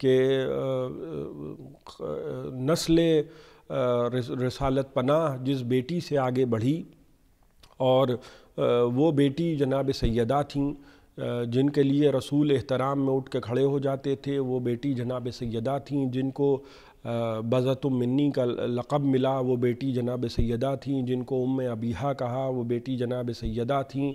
کہ نسل رسالت پناہ جس بیٹی سے آگے بڑھی، اور وہ بیٹی جناب سیدہ تھیں جن کے لیے رسول احترام میں اٹھ کے کھڑے ہو جاتے تھے، وہ بیٹی جناب سیدہ تھیں جن کو بضعۃ منی کا لقب ملا، وہ بیٹی جناب سیدہ تھیں جن کو ام ابیہا کہا، وہ بیٹی جناب سیدہ تھیں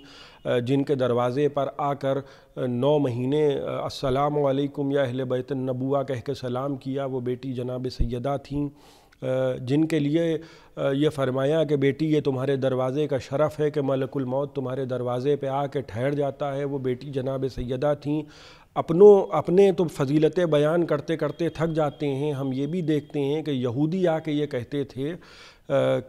جن کے دروازے پر آ کر 9 مہینے السلام علیکم یا اہل بیت النبوہ کہہ کے سلام کیا، وہ بیٹی جناب سیدہ تھیں جن کے لیے یہ فرمایا کہ بیٹی یہ تمہارے دروازے کا شرف ہے کہ ملک الموت تمہارے دروازے پہ آ کے ٹھہر جاتا ہے، وہ بیٹی جناب سیدہ تھیں۔ اپنے تو فضیلتیں بیان کرتے کرتے تھک جاتے ہیں، ہم یہ بھی دیکھتے ہیں کہ یہودی آ کے یہ کہتے تھے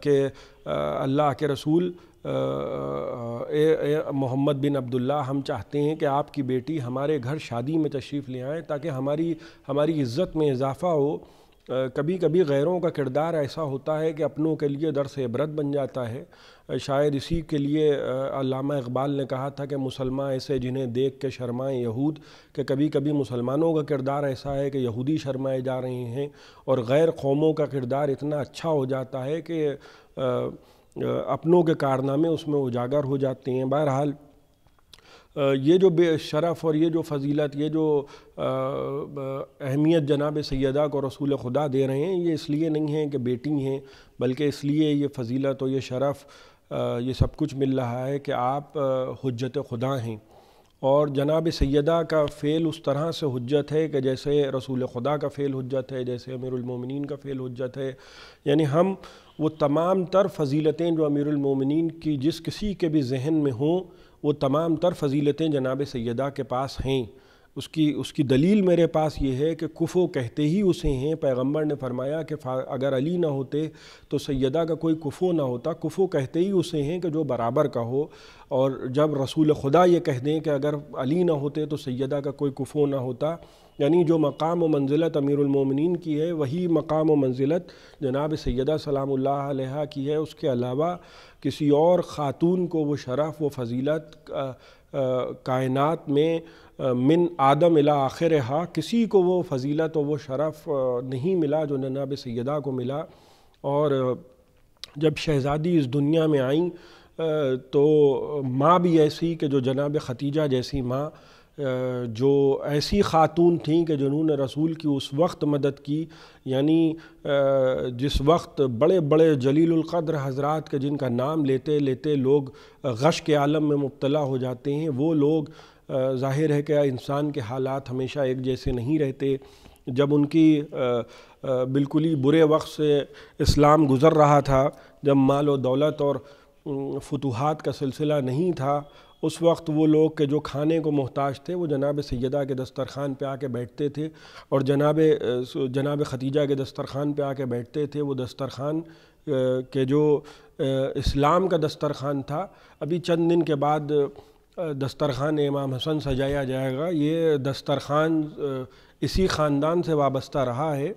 کہ اللہ کے رسول اے محمد بن عبداللہ، ہم چاہتے ہیں کہ آپ کی بیٹی ہمارے گھر شادی میں تشریف لے آئیں تاکہ ہماری عزت میں اضافہ ہو۔ کبھی کبھی غیروں کا کردار ایسا ہوتا ہے کہ اپنوں کے لیے درس عبرت بن جاتا ہے۔ شاید اسی کے لیے علامہ اقبال نے کہا تھا کہ مسلمان ایسے جنہیں دیکھ کے شرمائیں یہود، کہ کبھی کبھی مسلمانوں کا کردار ایسا ہے کہ یہودی شرمائے جا رہے ہیں، اور غیر قوموں کا کردار اتنا اچھا ہو جاتا ہے کہ اپنوں کے کارنامے اس میں اجاگر ہو جاتے ہیں۔ بہرحال یہ جو بے شرف اور یہ جو فضیلت، یہ جو اہمیت جناب سیدہ کو رسول خدا دے رہے ہیں، یہ اس لیے نہیں ہے کہ بیٹی ہیں، بلکہ اس لیے یہ فضیلت اور یہ شرف یہ سب کچھ مل رہا ہے کہ آپ حجت خدا ہیں۔ اور جناب سیدہ کا فعل اس طرح سے حجت ہے کہ جیسے رسول خدا کا فعل حجت ہے، جیسے امیر المومنین کا فعل حجت ہے، یعنی ہم وہ تمام تر فضیلتیں جو امیر المومنین کی جس کسی کے بھی ذہن میں ہوں، وہ تمام تر فضیلتیں جناب سیدہ کے پاس ہیں۔ اس کی دلیل میرے پاس یہ ہے کہ کفو کہتے ہی اسے ہیں۔ پیغمبر نے فرمایا کہ اگر علی نہ ہوتے تو سیدہ کا کوئی کفو نہ ہوتا، کفو کہتے ہی اسے ہیں کہ جو برابر کا ہو، اور جب رسول خدا یہ کہہ دیں کہ اگر علی نہ ہوتے تو سیدہ کا کوئی کفو نہ ہوتا، یعنی جو مقام و منزلت امیر المومنین کی ہے وہی مقام و منزلت جناب سیدہ سلام اللہ علیہا کی ہے۔ اس کے علاوہ کسی اور خاتون کو وہ شرف و فضیلت کائنات میں من آدم الی آخرہا کسی کو وہ فضیلت و وہ شرف نہیں ملا جو جناب سیدہ کو ملا۔ اور جب شہزادی اس دنیا میں آئیں تو ماں بھی ایسی کہ جو جناب ختیجہ جیسی ماں، جو ایسی خاتون تھیں کہ جنہوں نے رسول کی اس وقت مدد کی، یعنی جس وقت بڑے بڑے جلیل القدر حضرات کے جن کا نام لیتے لیتے لوگ غش کے عالم میں مبتلا ہو جاتے ہیں، وہ لوگ ظاہر ہے کہ انسان کے حالات ہمیشہ ایک جیسے نہیں رہتے۔ جب ان کی بالکل ہی برے وقت سے اسلام گزر رہا تھا، جب مال و دولت اور فتوحات کا سلسلہ نہیں تھا، اس وقت وہ لوگ کہ جو کھانے کو محتاج تھے وہ جناب سیدہ کے دسترخوان پہ آ کے بیٹھتے تھے، اور جناب ختیجہ کے دسترخوان پہ آ کے بیٹھتے تھے۔ وہ دسترخوان کہ جو اسلام کا دسترخوان تھا، ابھی چند دن کے بعد دسترخوان امام حسن سجایا جائے گا۔ یہ دسترخوان اسی خاندان سے وابستہ رہا ہے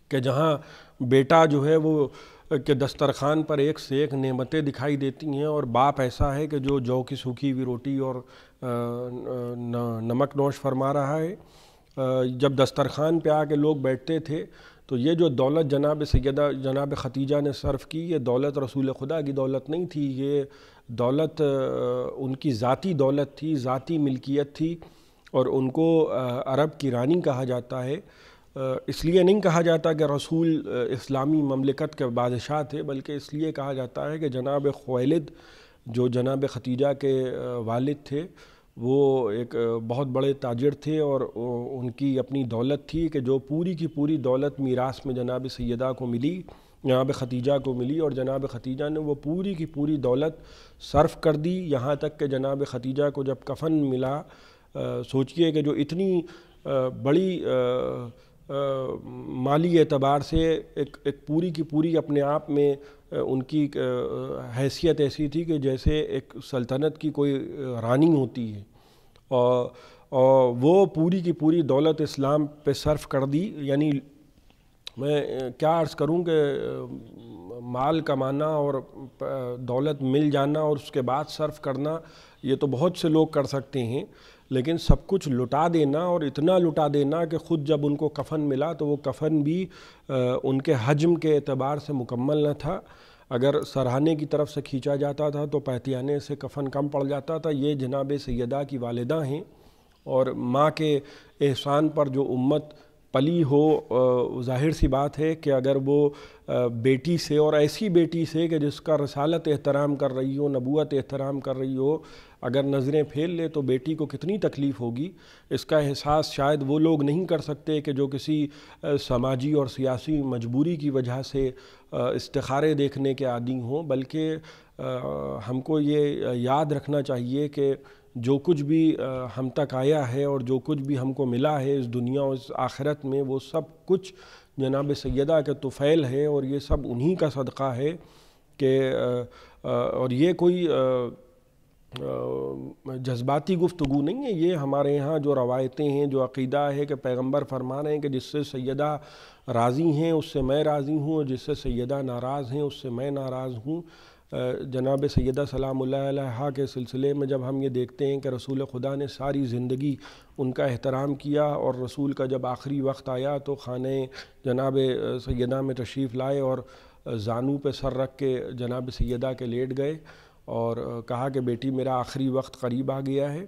کہ جہاں بیٹا جو ہے وہ کہ دسترخوان پر ایک سے ایک نعمتیں دکھائی دیتی ہیں، اور باپ ایسا ہے کہ جو جو کی سوکھی ہوئی روٹی اور نمک نوش فرما رہا ہے۔ جب دسترخوان پہ آ کے لوگ بیٹھتے تھے تو یہ جو دولت جناب سیدہ جناب ختیجہ نے صرف کی، یہ دولت رسول خدا کی دولت نہیں تھی، یہ دولت ان کی ذاتی دولت تھی، ذاتی ملکیت تھی، اور ان کو عرب کی رانی کہا جاتا ہے۔ اس لیے نہیں کہا جاتا کہ رسول اسلامی مملکت کے بادشاہ تھے، بلکہ اس لیے کہا جاتا ہے کہ جناب خویلد جو جناب ختیجہ کے والد تھے، وہ ایک بہت بڑے تاجر تھے، اور ان کی اپنی دولت تھی کہ جو پوری کی پوری دولت میراث میں جناب سیدہ کو ملی، جناب ختیجہ کو ملی، اور جناب ختیجہ نے وہ پوری کی پوری دولت صرف کر دی، یہاں تک کہ جناب ختیجہ کو جب کفن ملا، سوچئے کہ جو اتنی بڑی مالی اعتبار سے ایک پوری کی پوری اپنے آپ میں ان کی حیثیت ایسی تھی کہ جیسے ایک سلطنت کی کوئی رانی ہوتی ہے، اور وہ پوری کی پوری دولت اسلام پہ صرف کر دی۔ یعنی میں کیا عرض کروں کہ مال کمانا اور دولت مل جانا اور اس کے بعد صرف کرنا، یہ تو بہت سے لوگ کر سکتے ہیں، لیکن سب کچھ لٹا دینا، اور اتنا لٹا دینا کہ خود جب ان کو کفن ملا تو وہ کفن بھی ان کے حجم کے اعتبار سے مکمل نہ تھا۔ اگر سرہانے کی طرف سے کھینچا جاتا تھا تو پہتیانے سے کفن کم پڑ جاتا تھا۔ یہ جناب سیدہ کی والدہ ہیں، اور ماں کے احسان پر جو امت پلی ہو، ظاہر سی بات ہے کہ اگر وہ بیٹی سے، اور ایسی بیٹی سے کہ جس کا رسالت احترام کر رہی ہو، نبوت احترام کر رہی ہو، اگر نظریں پھیر لے تو بیٹی کو کتنی تکلیف ہوگی۔ اس کا احساس شاید وہ لوگ نہیں کر سکتے کہ جو کسی سماجی اور سیاسی مجبوری کی وجہ سے استخارے دیکھنے کے عادی ہوں، بلکہ ہم کو یہ یاد رکھنا چاہیے کہ جو کچھ بھی ہم تک آیا ہے اور جو کچھ بھی ہم کو ملا ہے اس دنیا اور اس آخرت میں، وہ سب کچھ جناب سیدہ کے طفیل ہے، اور یہ سب انہی کا صدقہ ہے کہ اور یہ کوئی جذباتی گفتگو نہیں ہے۔ یہ ہمارے یہاں جو روایتیں ہیں، جو عقیدہ ہے کہ پیغمبر فرما رہے ہیں کہ جس سے سیدہ راضی ہیں اس سے میں راضی ہوں، اور جس سے سیدہ ناراض ہیں اس سے میں ناراض ہوں۔ جناب سیدہ سلام اللہ علیہا کے سلسلے میں جب ہم یہ دیکھتے ہیں کہ رسول خدا نے ساری زندگی ان کا احترام کیا، اور رسول کا جب آخری وقت آیا تو خانہ جناب سیدہ میں تشریف لائے اور زانو پہ سر رکھ کے جناب سیدہ کے لیٹ گئے اور کہا کہ بیٹی میرا آخری وقت قریب آ گیا ہے۔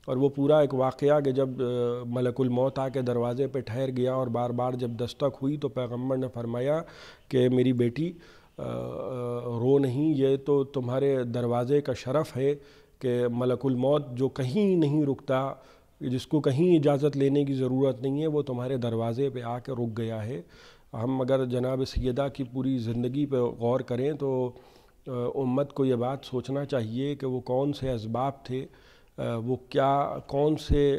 اور وہ پورا ایک واقعہ کہ جب ملک الموت آ کے دروازے پہ ٹھہر گیا اور بار بار جب دستک ہوئی تو پیغمبر نے فرمایا کہ میری بیٹی رو نہیں، یہ تو تمہارے دروازے کا شرف ہے کہ ملک الموت جو کہیں نہیں رکتا، جس کو کہیں اجازت لینے کی ضرورت نہیں ہے، وہ تمہارے دروازے پہ آ کے رک گیا ہے۔ ہم اگر جناب سیدہ کی پوری زندگی پہ غور کریں تو امت کو یہ بات سوچنا چاہیے کہ وہ کون سے اسباب تھے، وہ کون سے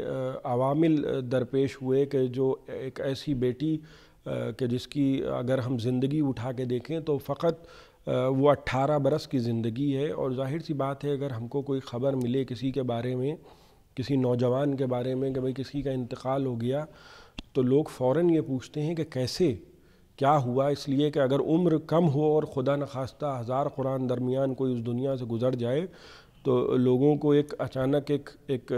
عوامل درپیش ہوئے کہ جو ایک ایسی بیٹی کہ جس کی اگر ہم زندگی اٹھا کے دیکھیں تو فقط وہ 18 برس کی زندگی ہے، اور ظاہر سی بات ہے اگر ہم کو کوئی خبر ملے کسی کے بارے میں، کسی نوجوان کے بارے میں کہ بھئی کسی کا انتقال ہو گیا، تو لوگ فوراً یہ پوچھتے ہیں کہ کیسے، کیا ہوا، اس لیے کہ اگر عمر کم ہو اور خدا نخواستہ 1000 قرآن درمیان کوئی اس دنیا سے گزر جائے تو لوگوں کو ایک اچانک ایک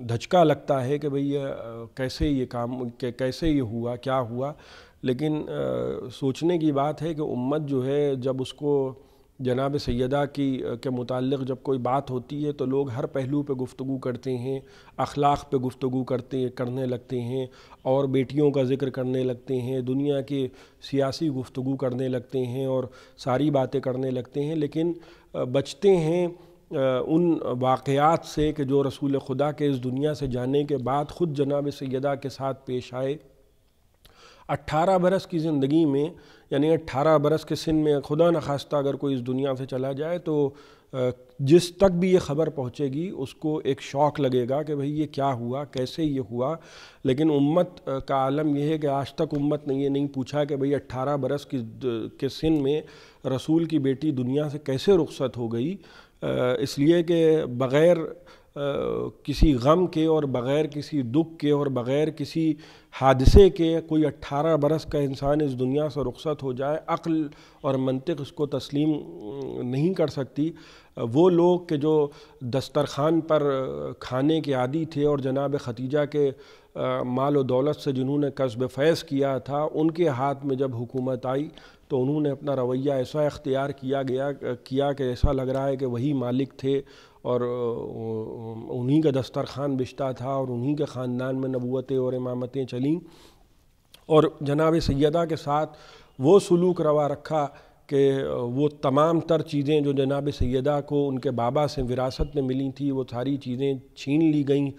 دھچکا لگتا ہے کہ بھئی کیسے یہ کام، کیسے یہ ہوا، کیا ہوا۔ لیکن سوچنے کی بات ہے کہ امت جو ہے جب اس کو جناب سیدہ کے متعلق جب کوئی بات ہوتی ہے تو لوگ ہر پہلو پہ گفتگو کرتے ہیں، اخلاق پہ گفتگو کرنے لگتے ہیں، اور بیٹیوں کا ذکر کرنے لگتے ہیں، دنیا کے سیاسی گفتگو کرنے لگتے ہیں اور ساری باتیں کرنے لگتے ہیں، لیکن بچتے ہیں ان واقعات سے کہ جو رسول خدا کے اس دنیا سے جانے کے بعد خود جناب سیدہ کے ساتھ پیش آئے۔ 18 برس کی زندگی میں، یعنی 18 برس کے سن میں خدا نخواستہ اگر کوئی اس دنیا سے چلا جائے تو جس تک بھی یہ خبر پہنچے گی اس کو ایک شوق لگے گا کہ بھئی یہ کیا ہوا، کیسے یہ ہوا۔ لیکن امت کا عالم یہ ہے کہ آج تک امت نے یہ نہیں پوچھا کہ بھئی 18 برس کے سن میں رسول کی بیٹی دنیا سے کیسے رخصت ہو گئی، اس لیے کہ بغیر کسی غم کے اور بغیر کسی دکھ کے اور بغیر کسی حادثے کے کوئی 18 برس کا انسان اس دنیا سے رخصت ہو جائے، عقل اور منطق اس کو تسلیم نہیں کر سکتی۔ وہ لوگ کہ جو دسترخوان پر کھانے کے عادی تھے اور جناب ختیجہ کے مال و دولت سے جنہوں نے کسب فیض کیا تھا، ان کے ہاتھ میں جب حکومت آئی تو انہوں نے اپنا رویہ ایسا اختیار کیا کہ ایسا لگ رہا ہے کہ وہی مالک تھے اور انہی کا دسترخوان بچتا تھا اور انہی کے خاندان میں نبوتیں اور امامتیں چلیں، اور جناب سیدہ کے ساتھ وہ سلوک روا رکھا کہ وہ تمام تر چیزیں جو جناب سیدہ کو ان کے بابا سے وراثت میں ملی تھی وہ ساری چیزیں چھین لی گئیں،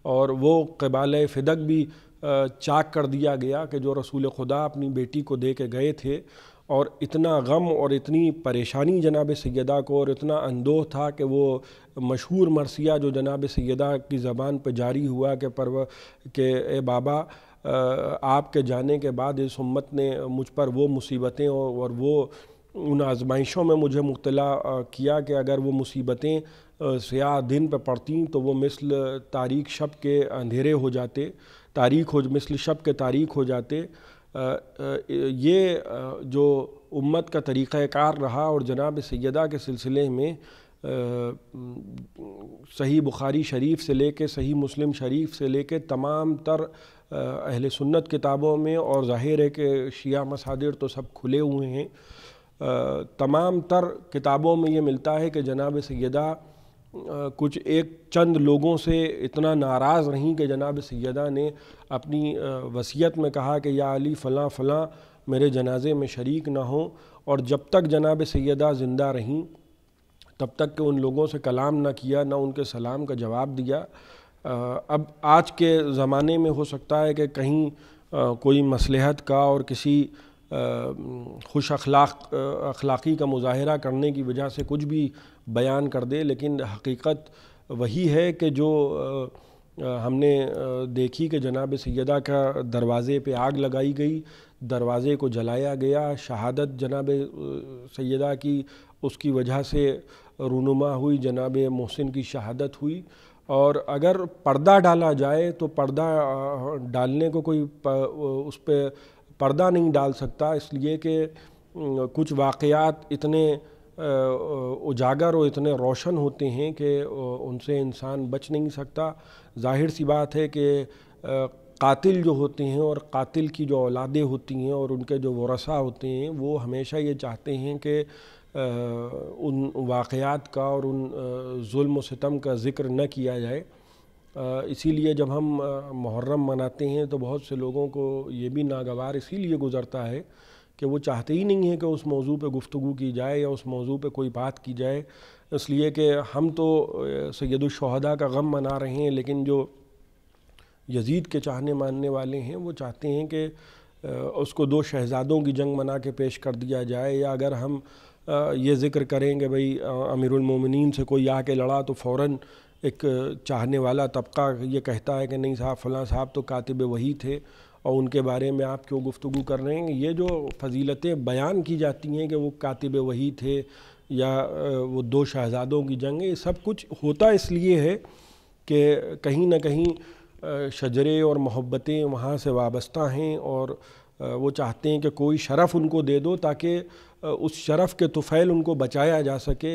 اور وہ قبالہ فدق بھی چاک کر دیا گیا کہ جو رسول خدا اپنی بیٹی کو دے کے گئے تھے۔ اور اتنا غم اور اتنی پریشانی جناب سیدہ کو اور اتنا اندوہ تھا کہ وہ مشہور مرثیہ جو جناب سیدہ کی زبان پہ جاری ہوا کہ اے بابا، آپ کے جانے کے بعد اس امت نے مجھ پر وہ مصیبتیں اور وہ ان آزمائشوں میں مجھے مبتلا کیا کہ اگر وہ مصیبتیں سیاہ دن پہ پڑتیں تو وہ مثل تاریک شب کے اندھیرے ہو جاتے، مثل شب کے تاریک ہو جاتے۔ یہ جو امت کا طریقہ کار رہا، اور جناب سیدہ کے سلسلے میں صحیح بخاری شریف سے لے کے صحیح مسلم شریف سے لے کے تمام تر اہل سنت کتابوں میں، اور ظاہر ہے کہ شیعہ مصادر تو سب کھلے ہوئے ہیں، تمام تر کتابوں میں یہ ملتا ہے کہ جناب سیدہ کچھ ایک چند لوگوں سے اتنا ناراض رہیں کہ جناب سیدہ نے اپنی وصیت میں کہا کہ یا علی فلاں فلاں میرے جنازے میں شریک نہ ہوں، اور جب تک جناب سیدہ زندہ رہیں تب تک کہ ان لوگوں سے کلام نہ کیا، نہ ان کے سلام کا جواب دیا۔ اب آج کے زمانے میں ہو سکتا ہے کہ کہیں کوئی مصلحت کا اور کسی خوش اخلاقی کا مظاہرہ کرنے کی وجہ سے کچھ بھی بیان کر دے، لیکن حقیقت وہی ہے کہ جو ہم نے دیکھی کہ جناب سیدہ کا دروازے پہ آگ لگائی گئی، دروازے کو جلایا گیا، شہادت جناب سیدہ کی اس کی وجہ سے رونما ہوئی، جناب محسن کی شہادت ہوئی۔ اور اگر پردہ ڈالا جائے تو پردہ ڈالنے کو کوئی اس پہ پردہ نہیں ڈال سکتا، اس لیے کہ کچھ واقعات اتنے اجاگر اور اتنے روشن ہوتے ہیں کہ ان سے انسان بچ نہیں سکتا۔ ظاہر سی بات ہے کہ قاتل جو ہوتے ہیں اور قاتل کی جو اولادیں ہوتی ہیں اور ان کے جو ورثاء ہوتے ہیں وہ ہمیشہ یہ چاہتے ہیں کہ ان واقعات کا اور ان ظلم و ستم کا ذکر نہ کیا جائے۔ اسی لیے جب ہم محرم مناتے ہیں تو بہت سے لوگوں کو یہ بھی ناگوار اسی لیے گزرتا ہے کہ وہ چاہتے ہی نہیں ہیں کہ اس موضوع پہ گفتگو کی جائے یا اس موضوع پہ کوئی بات کی جائے، اس لیے کہ ہم تو سید الشہداء کا غم منا رہے ہیں، لیکن جو یزید کے چاہنے ماننے والے ہیں وہ چاہتے ہیں کہ اس کو دو شہزادوں کی جنگ منا کے پیش کر دیا جائے، یا اگر ہم یہ ذکر کریں کہ بھئی امیر المومنین سے کوئی آ کے لڑا تو فوراً ایک چاہنے والا طبقہ یہ کہتا ہے کہ نہیں صاحب فلاں صاحب تو کاتب وحی تھے اور ان کے بارے میں آپ کیوں گفتگو کر رہے ہیں۔ یہ جو فضیلتیں بیان کی جاتی ہیں کہ وہ کاتب وحی تھے یا وہ دو شہزادوں کی جنگ، یہ سب کچھ ہوتا اس لیے ہے کہ کہیں نہ کہیں شجرے اور محبتیں وہاں سے وابستہ ہیں، اور وہ چاہتے ہیں کہ کوئی شرف ان کو دے دو تاکہ اس شرف کے طفیل ان کو بچایا جا سکے۔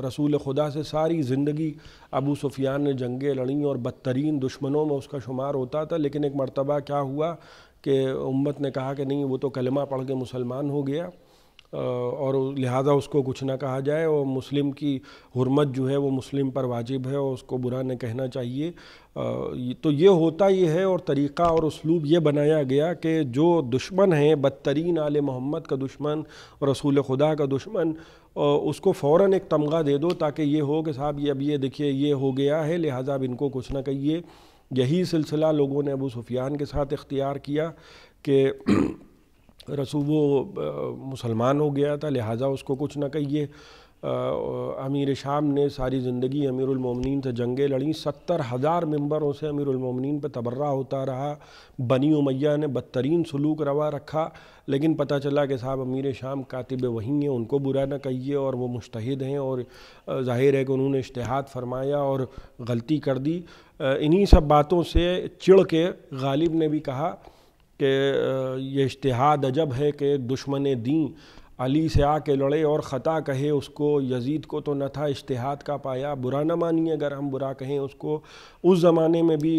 رسول خدا سے ساری زندگی ابو سفیان نے جنگیں لڑیں اور بدترین دشمنوں میں اس کا شمار ہوتا تھا، لیکن ایک مرتبہ کیا ہوا کہ امت نے کہا کہ نہیں وہ تو کلمہ پڑھ کے مسلمان ہو گیا اور لہٰذا اس کو کچھ نہ کہا جائے، اور مسلم کی حرمت جو ہے وہ مسلم پر واجب ہے اور اس کو برا نہ کہنا چاہیے۔ تو یہ ہوتا یہ ہے، اور طریقہ اور اسلوب یہ بنایا گیا کہ جو دشمن ہیں، بدترین آل محمد کا دشمن، رسول خدا کا دشمن، اس کو فوراً ایک تمغہ دے دو تاکہ یہ ہو کہ صاحب یہ اب یہ دیکھیے یہ ہو گیا ہے، لہٰذا اب ان کو کچھ نہ کہیے۔ یہی سلسلہ لوگوں نے ابو سفیان کے ساتھ اختیار کیا کہ رسول وہ مسلمان ہو گیا تھا لہٰذا اس کو کچھ نہ کہیے۔ امیر شام نے ساری زندگی امیر المومنین سے جنگیں لڑیں، 70,000 ممبروں سے امیر المومنین پہ تبرہ ہوتا رہا، بنی امیہ نے بدترین سلوک روا رکھا، لیکن پتہ چلا کہ صاحب امیر شام کاتب وحی ہیں، ان کو برا نہ کہیے، اور وہ مجتہد ہیں اور ظاہر ہے کہ انہوں نے اجتہاد فرمایا اور غلطی کر دی۔ انہی سب باتوں سے چڑ کے غالب نے بھی کہا کہ یہ اجتہاد عجب ہے کہ دشمن دین علی سے آ کے لڑے اور خطا کہے اس کو، یزید کو تو نہ تھا اجتہاد کا پایا، برا نہ مانیے اگر ہم برا کہیں اس کو۔ اس زمانے میں بھی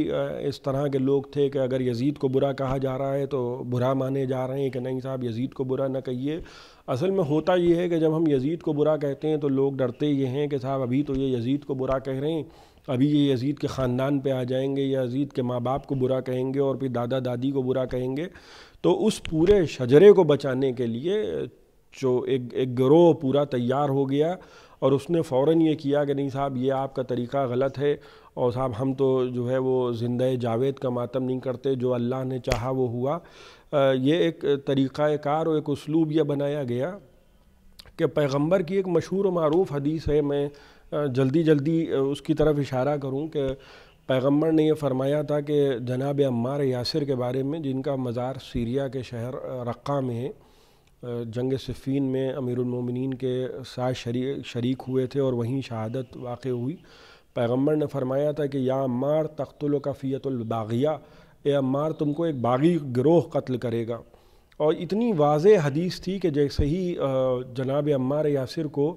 اس طرح کے لوگ تھے کہ اگر یزید کو برا کہا جا رہا ہے تو برا مانے جا رہے ہیں کہ نہیں صاحب یزید کو برا نہ کہیے۔ اصل میں ہوتا یہ ہے کہ جب ہم یزید کو برا کہتے ہیں تو لوگ ڈرتے یہ ہیں کہ صاحب ابھی تو یہ یزید کو برا کہہ رہے ہیں، ابھی یہ یزید کے خاندان پہ آ جائیں گے، یا یزید کے ماں باپ کو برا کہیں گے اور پھر دادا دادی کو برا کہیں گے۔ تو اس پورے شجرے کو بچانے کے لیے جو ایک گروہ پورا تیار ہو گیا، اور اس نے فوراً یہ کیا کہ نہیں صاحب یہ آپ کا طریقہ غلط ہے، اور صاحب ہم تو جو ہے وہ زندہ جاوید کا ماتم نہیں کرتے، جو اللہ نے چاہا وہ ہوا۔ یہ ایک طریقہ کار اور ایک اسلوب یہ بنایا گیا کہ پیغمبر کی ایک مشہور و معروف حدیث ہے، میں جلدی اس کی طرف اشارہ کروں کہ پیغمبر نے یہ فرمایا تھا کہ جناب عمار یاسر کے بارے میں، جن کا مزار سیریا کے شہر رقہ میں ہے، جنگ صفین میں امیر المومنین کے ساتھ شریک ہوئے تھے اور وہیں شہادت واقع ہوئی۔ پیغمبر نے فرمایا تھا کہ یا عمار تقتلک فیۃ الباغیہ، اے عمار تم کو ایک باغی گروہ قتل کرے گا۔ اور اتنی واضح حدیث تھی کہ جیسے ہی جناب عمار یاسر کو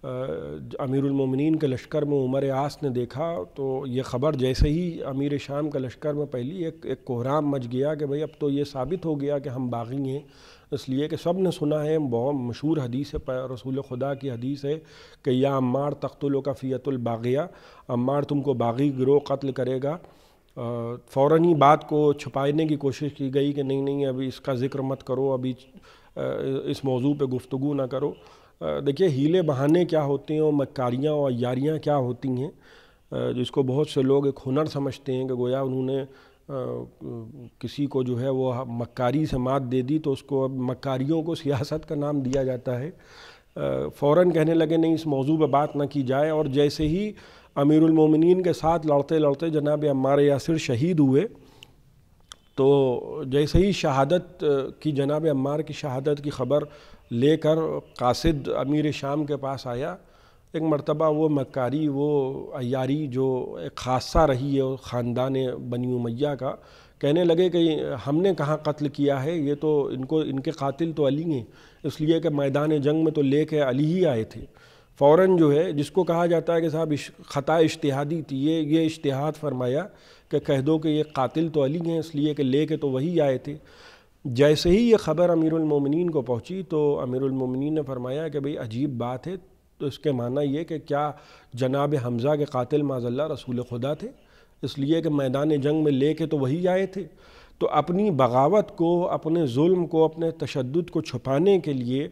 امیر المومنین کے لشکر میں عمر عاص نے دیکھا تو یہ خبر جیسے ہی امیر شام کے لشکر میں پہلی ایک کوہرام مچ گیا کہ بھئی اب تو یہ ثابت ہو گیا کہ ہم باغی ہیں، اس لیے کہ سب نے سنا ہے، بہت مشہور حدیث ہے، رسول خدا کی حدیث ہے کہ یا عمار تقتلک فیۃ الباغیہ، عمار تم کو باغی گروہ قتل کرے گا۔ فوراً ہی بات کو چھپانے کی کوشش کی گئی کہ نہیں ابھی اس کا ذکر مت کرو، ابھی اس موضوع پہ گفتگو نہ کرو۔ دیکھیے ہیلے بہانے کیا ہوتے ہیں اور مکاریاں اور عیاریاں کیا ہوتی ہیں، جس کو بہت سے لوگ ایک ہنر سمجھتے ہیں کہ گویا انہوں نے کسی کو جو ہے وہ مکاری سے مات دے دی تو اس کو اب مکاریوں کو سیاست کا نام دیا جاتا ہے۔ فوراً کہنے لگے نہیں اس موضوع پہ بات نہ کی جائے، اور جیسے ہی امیر المومنین کے ساتھ لڑتے لڑتے جناب عمار یاسر شہید ہوئے تو جیسے ہی شہادت کی، جناب عمار کی شہادت کی خبر لے کر قاصد امیر شام کے پاس آیا، ایک مرتبہ وہ مکاری، وہ عیاری جو ایک خاصہ رہی ہے خاندان بنی امیہ کا، کہنے لگے کہ ہم نے کہاں قتل کیا ہے، یہ تو ان کے قاتل تو علی ہیں، اس لیے کہ میدان جنگ میں تو لے کے علی ہی آئے تھے۔ فوراً جو ہے جس کو کہا جاتا ہے کہ صاحب خطا اجتہادی تھی، یہ اجتہاد فرمایا کہ کہہ دو کہ یہ قاتل تو علی ہیں، اس لیے کہ لے کے تو وہی آئے تھے۔ جیسے ہی یہ خبر امیر المومنین کو پہنچی تو امیر المومنین نے فرمایا کہ بھئی عجیب بات ہے، تو اس کے معنی یہ کہ کیا جناب حمزہ کے قاتل معاذ اللہ رسول خدا تھے، اس لیے کہ میدان جنگ میں لے کے تو وہی آئے تھے۔ تو اپنی بغاوت کو، اپنے ظلم کو، اپنے تشدد کو چھپانے کے لیے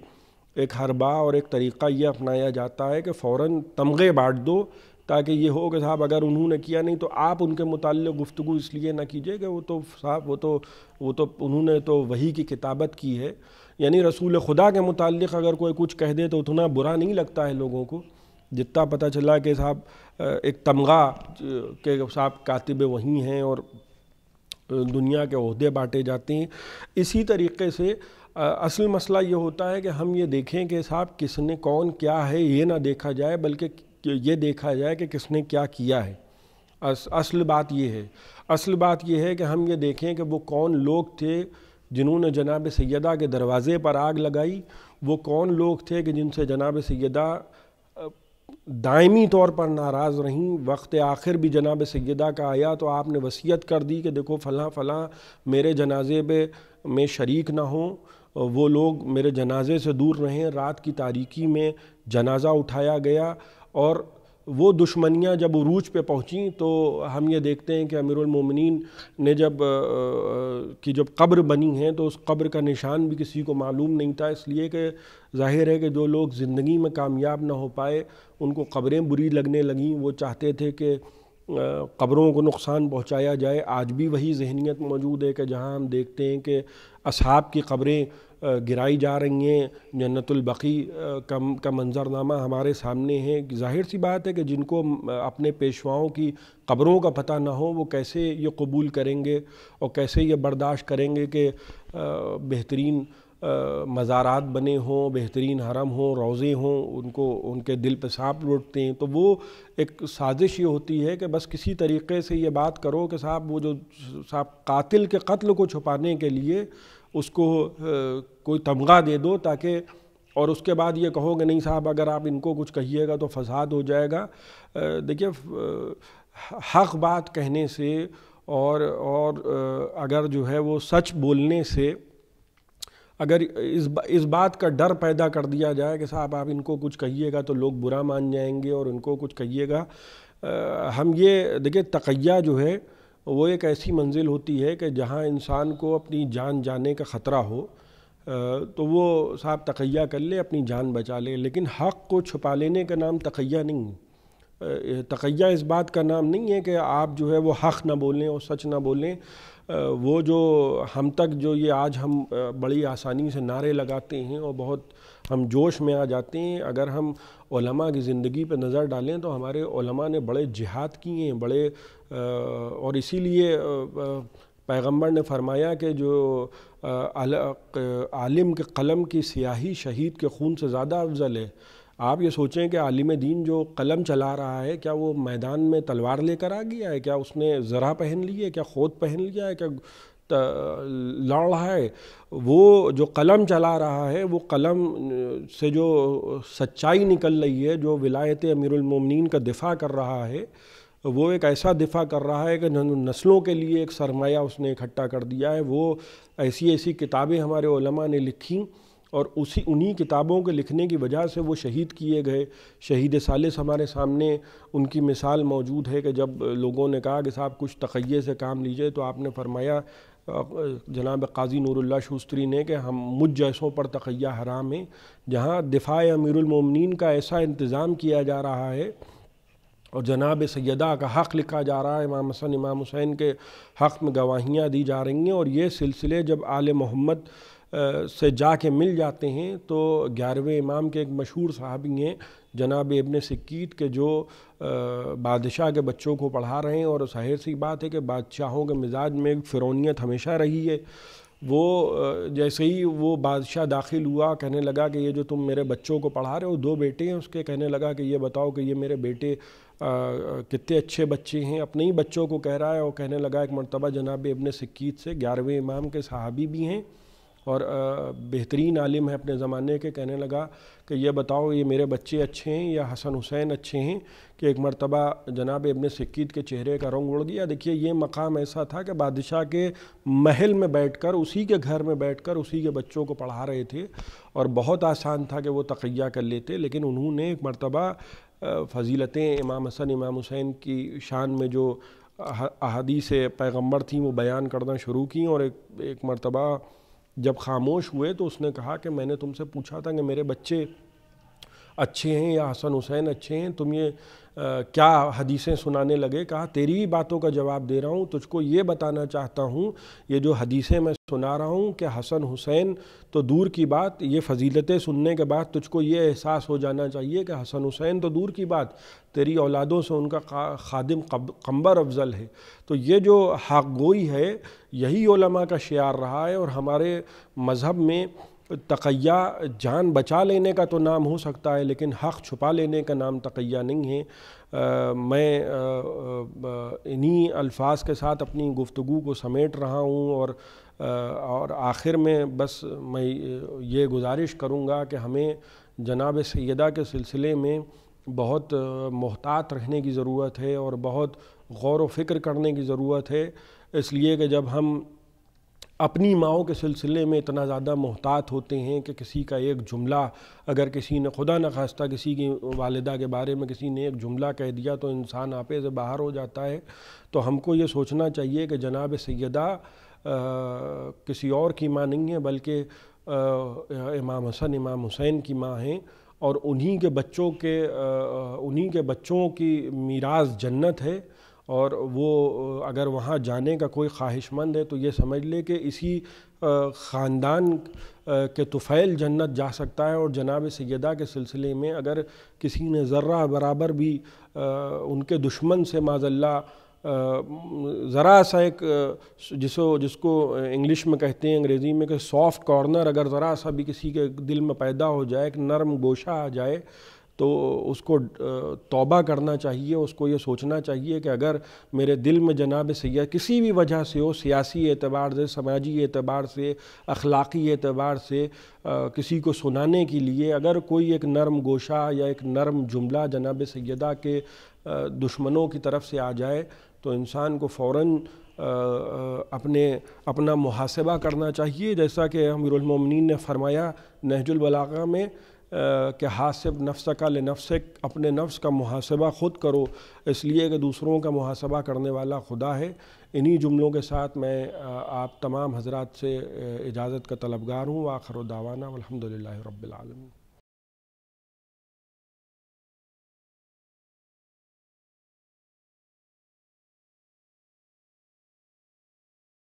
ایک حربہ اور ایک طریقہ یہ اپنایا جاتا ہے کہ فوراً تمغے بانٹ دو، تاکہ یہ ہو کہ صاحب اگر انہوں نے کیا نہیں تو آپ ان کے متعلق گفتگو اس لیے نہ کیجئے کہ وہ تو انہوں نے تو وحی کی کتابت کی ہے۔ یعنی رسول خدا کے متعلق اگر کوئی کچھ کہہ دے تو اتنا برا نہیں لگتا ہے لوگوں کو، جتنا پتہ چلا کہ صاحب ایک تمغہ کہ صاحب کاتب وحی ہیں اور دنیا کے عہدے بانٹے جاتے ہیں۔ اسی طریقے سے اصل مسئلہ یہ ہوتا ہے کہ ہم یہ دیکھیں کہ صاحب کس نے کون کیا ہے یہ نہ دیکھا جائے، بلکہ یہ دیکھا جائے کہ کس نے کیا کیا ہے۔ اصل بات یہ ہے کہ ہم یہ دیکھیں کہ وہ کون لوگ تھے جنہوں نے جناب سیدہ کے دروازے پر آگ لگائی، وہ کون لوگ تھے کہ جن سے جناب سیدہ دائمی طور پر ناراض رہیں۔ وقت آخر بھی جناب سیدہ کا آیا تو آپ نے وصیت کر دی کہ دیکھو فلاں فلاں میرے جنازے میں شریک نہ ہوں، وہ لوگ میرے جنازے سے دور رہیں۔ رات کی تاریکی میں جنازہ اٹھایا گیا، اور وہ دشمنیاں جب عروج پہ پہنچیں تو ہم یہ دیکھتے ہیں کہ امیر المومنین نے جب قبر بنی ہے تو اس قبر کا نشان بھی کسی کو معلوم نہیں تھا، اس لیے کہ ظاہر ہے کہ جو لوگ زندگی میں کامیاب نہ ہو پائے ان کو قبریں بری لگنے لگیں، وہ چاہتے تھے کہ قبروں کو نقصان پہنچایا جائے۔ آج بھی وہی ذہنیت موجود ہے کہ جہاں ہم دیکھتے ہیں کہ اصحاب کی قبریں گرائی جا رہی ہیں، جنت البقیع کا منظرنامہ ہمارے سامنے ہے۔ ظاہر سی بات ہے کہ جن کو اپنے پیشواؤں کی قبروں کا پتہ نہ ہو وہ کیسے یہ قبول کریں گے اور کیسے یہ برداشت کریں گے کہ بہترین مزارات بنے ہوں، بہترین حرم ہوں، روضے ہوں، ان کے دل پہ سانپ لوٹتے ہیں۔ تو وہ ایک سازش یہ ہوتی ہے کہ بس کسی طریقے سے یہ بات کرو کہ صاحب وہ جو قاتل کے قتل کو چھپانے کے لیے اس کو کوئی تمغہ دے دو، تاکہ اور اس کے بعد یہ کہو کہ نہیں صاحب اگر آپ ان کو کچھ کہیے گا تو فساد ہو جائے گا۔ دیکھیے حق بات کہنے سے اور اگر جو ہے وہ سچ بولنے سے اگر اس بات کا ڈر پیدا کر دیا جائے کہ صاحب آپ ان کو کچھ کہیے گا تو لوگ برا مان جائیں گے اور ان کو کچھ کہیے گا، ہم یہ دیکھیں تقیہ جو ہے وہ ایک ایسی منزل ہوتی ہے کہ جہاں انسان کو اپنی جان جانے کا خطرہ ہو تو وہ صاحب تقیہ کر لے، اپنی جان بچا لے، لیکن حق کو چھپا لینے کا نام تقیہ نہیں ہے۔ تقیہ اس بات کا نام نہیں ہے کہ آپ جو ہے وہ حق نہ بولیں اور سچ نہ بولیں۔ وہ جو ہم تک جو یہ آج ہم بڑی آسانی سے نعرے لگاتے ہیں اور بہت ہم جوش میں آ جاتے ہیں، اگر ہم علماء کی زندگی پہ نظر ڈالیں تو ہمارے علماء نے بڑے جہاد کیے ہیں، بڑے اور اسی لیے پیغمبر نے فرمایا کہ جو عالم کے قلم کی سیاہی شہید کے خون سے زیادہ افضل ہے۔ آپ یہ سوچیں کہ عالم دین جو قلم چلا رہا ہے کیا وہ میدان میں تلوار لے کر آ گیا ہے؟ کیا اس نے زرہ پہن لی ہے؟ کیا خود پہن لیا ہے؟ لڑ رہا ہے، وہ جو قلم چلا رہا ہے، وہ قلم سے جو سچائی نکل رہی ہے، جو ولایت امیر المومنین کا دفاع کر رہا ہے، وہ ایک ایسا دفاع کر رہا ہے کہ نسلوں کے لیے ایک سرمایہ اس نے اکٹھا کر دیا ہے۔ وہ ایسی کتابیں ہمارے علماء نے لکھیں، اور انہی کتابوں کے لکھنے کی وجہ سے وہ شہید کیے گئے۔ شہید ثالث ہمارے سامنے ان کی مثال موجود ہے کہ جب لوگوں نے کہا کہ صاحب کچھ تقیے سے کام لیجئے، تو آپ نے فرمایا جناب قاضی نور اللہ شوستری نے کہ مجھ جیسوں پر تقیہ حرام ہے۔ جہاں دفاع امیر المومنین کا ایسا انتظام کیا جا رہا ہے اور جناب سیدہ کا حق لکھا جا رہا ہے، امام حسن امام حسین کے حق میں گواہیاں دی جا رہی ہیں، اور یہ سلسلے جب آل محمد سے جا کے مل جاتے ہیں تو 11ویں امام کے ایک مشہور صحابی ہیں جناب ابن سکیت کے، جو بادشاہ کے بچوں کو پڑھا رہے ہیں، اور ظاہر سی بات ہے کہ بادشاہوں کے مزاج میں ایک فرعونیت ہمیشہ رہی ہے۔ وہ جیسے ہی وہ بادشاہ داخل ہوا، کہنے لگا کہ یہ جو تم میرے بچوں کو پڑھا رہے ہو، 2 بیٹے ہیں اس کے، کہنے لگا کہ یہ بتاؤ کہ یہ میرے بیٹے کتنے اچھے بچے ہیں، اپنے ہی بچوں کو کہہ رہا ہے۔ اور کہنے لگا ایک مرتبہ جناب ابن سکیت سے، 11ویں امام کے صحابی بھی ہیں اور بہترین عالم ہے اپنے زمانے کے، کہنے لگا کہ یہ بتاؤ یہ میرے بچے اچھے ہیں یا حسن حسین اچھے ہیں، کہ ایک مرتبہ جناب ابن سکیت کے چہرے کا رنگ اڑ گیا۔ دیکھیے یہ مقام ایسا تھا کہ بادشاہ کے محل میں بیٹھ کر، اسی کے گھر میں بیٹھ کر اسی کے بچوں کو پڑھا رہے تھے، اور بہت آسان تھا کہ وہ تقیہ کر لیتے، لیکن انہوں نے ایک مرتبہ فضیلتیں امام حسن امام حسین کی شان میں جو احادیث پیغمبر تھیں وہ بیان کرنا شروع کیں، اور ایک مرتبہ جب خاموش ہوئے تو اس نے کہا کہ میں نے تم سے پوچھا تھا کہ میرے بچے اچھے ہیں یا حسن حسین اچھے ہیں، تم یہ کیا حدیثیں سنانے لگے؟ کہا تیری ہی باتوں کا جواب دے رہا ہوں، تجھ کو یہ بتانا چاہتا ہوں، یہ جو حدیثیں میں سنا رہا ہوں کہ حسن حسین تو دور کی بات، یہ فضیلتیں سننے کے بعد تجھ کو یہ احساس ہو جانا چاہیے کہ حسن حسین تو دور کی بات، تیری اولادوں سے ان کا خادم قمبر افضل ہے۔ تو یہ جو حق گوئی ہے، یہی علماء کا شعار رہا ہے، اور ہمارے مذہب میں تقیہ جان بچا لینے کا تو نام ہو سکتا ہے، لیکن حق چھپا لینے کا نام تقیہ نہیں ہے۔ میں انہی الفاظ کے ساتھ اپنی گفتگو کو سمیٹ رہا ہوں، اور آخر میں بس میں یہ گزارش کروں گا کہ ہمیں جناب سیدہ کے سلسلے میں بہت محتاط رہنے کی ضرورت ہے، اور بہت غور و فکر کرنے کی ضرورت ہے، اس لیے کہ جب ہم اپنی ماؤں کے سلسلے میں اتنا زیادہ محتاط ہوتے ہیں کہ کسی کا ایک جملہ، اگر کسی نے خدا نخواستہ کسی کی والدہ کے بارے میں کسی نے ایک جملہ کہہ دیا تو انسان آپے سے باہر ہو جاتا ہے، تو ہم کو یہ سوچنا چاہیے کہ جناب سیدہ کسی اور کی ماں نہیں ہے، بلکہ امام حسن امام حسین کی ماں ہیں، اور انہی کے بچوں کی میراث جنت ہے، اور وہ اگر وہاں جانے کا کوئی خواہش مند ہے تو یہ سمجھ لے کہ اسی خاندان کے طفیل جنت جا سکتا ہے، اور جناب سیدہ کے سلسلے میں اگر کسی نے ذرہ برابر بھی ان کے دشمن سے معاذ اللہ ذرا سا ایک جس کو انگلش میں کہتے ہیں انگریزی میں کہ سافٹ کارنر، اگر ذرا سا بھی کسی کے دل میں پیدا ہو جائے، ایک نرم گوشہ آ جائے، تو اس کو توبہ کرنا چاہیے، اس کو یہ سوچنا چاہیے کہ اگر میرے دل میں جناب سیدہ کسی بھی وجہ سے ہو، سیاسی اعتبار سے، سماجی اعتبار سے، اخلاقی اعتبار سے، کسی کو سنانے کے لیے اگر کوئی ایک نرم گوشہ یا ایک نرم جملہ جناب سیدہ کے دشمنوں کی طرف سے آ جائے، تو انسان کو فوراً اپنا محاسبہ کرنا چاہیے، جیسا کہ امیر المومنین نے فرمایا نہج البلاغہ میں کہ حاسب نفسک لنفسک، اپنے نفس کا محاسبہ خود کرو، اس لیے کہ دوسروں کا محاسبہ کرنے والا خدا ہے۔ انہی جملوں کے ساتھ میں آپ تمام حضرات سے اجازت کا طلبگار ہوں، وآخر دعوانا والحمدللہ رب العالمین۔